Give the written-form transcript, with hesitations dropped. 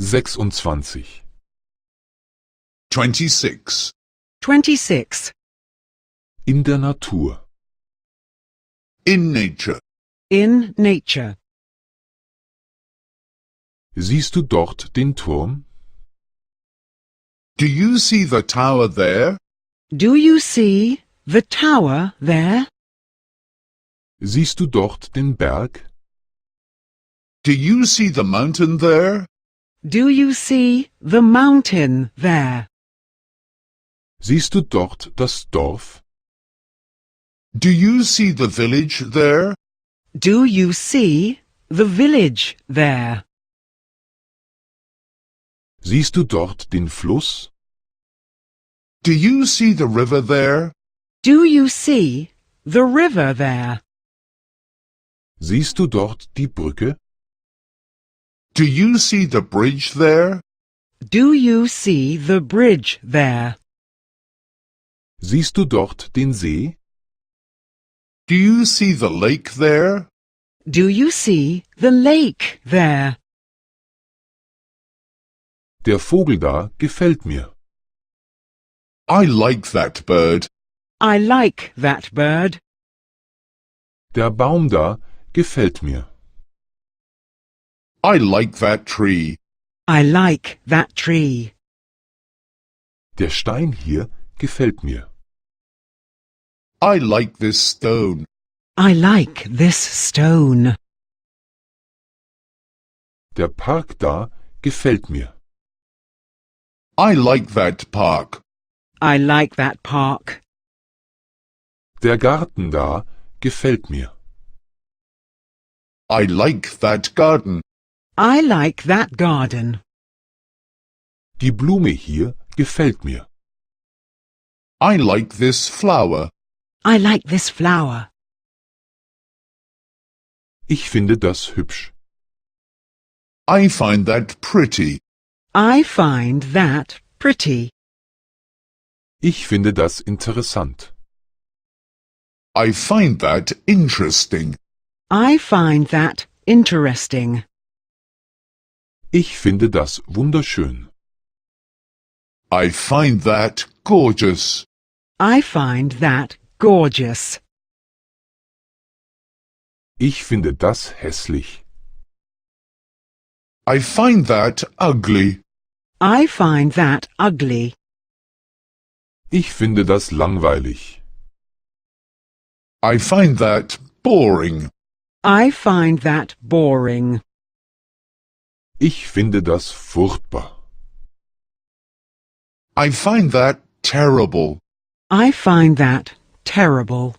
26. 26. 26. In der Natur. In nature. In nature. Siehst du dort den Turm? Do you see the tower there? Do you see the tower there? Siehst du dort den Berg? Do you see the mountain there? Do you see the mountain there? Siehst du dort das Dorf? Do you see the village there? Do you see the village there? Siehst du dort den Fluss? Do you see the river there? Do you see the river there? Siehst du dort die Brücke? Do you see the bridge there? Do you see the bridge there? Siehst du dort den See? Do you see the lake there? Do you see the lake there? Der Vogel da gefällt mir. I like that bird. I like that bird. Der Baum da gefällt mir. I like that tree. I like that tree. Der Stein hier gefällt mir. I like this stone. I like this stone. Der Park da gefällt mir. I like that park. I like that park. Der Garten da gefällt mir. I like that garden. I like that garden. Die Blume hier gefällt mir. I like this flower. I like this flower. Ich finde das hübsch. I find that pretty. I find that pretty. Ich finde das interessant. I find that interesting. I find that interesting. Ich finde das wunderschön. I find that gorgeous. I find that gorgeous. Ich finde das hässlich. I find that ugly. I find that ugly. Ich finde das langweilig. I find that boring. I find that boring. Ich finde das furchtbar. I find that terrible. I find that terrible.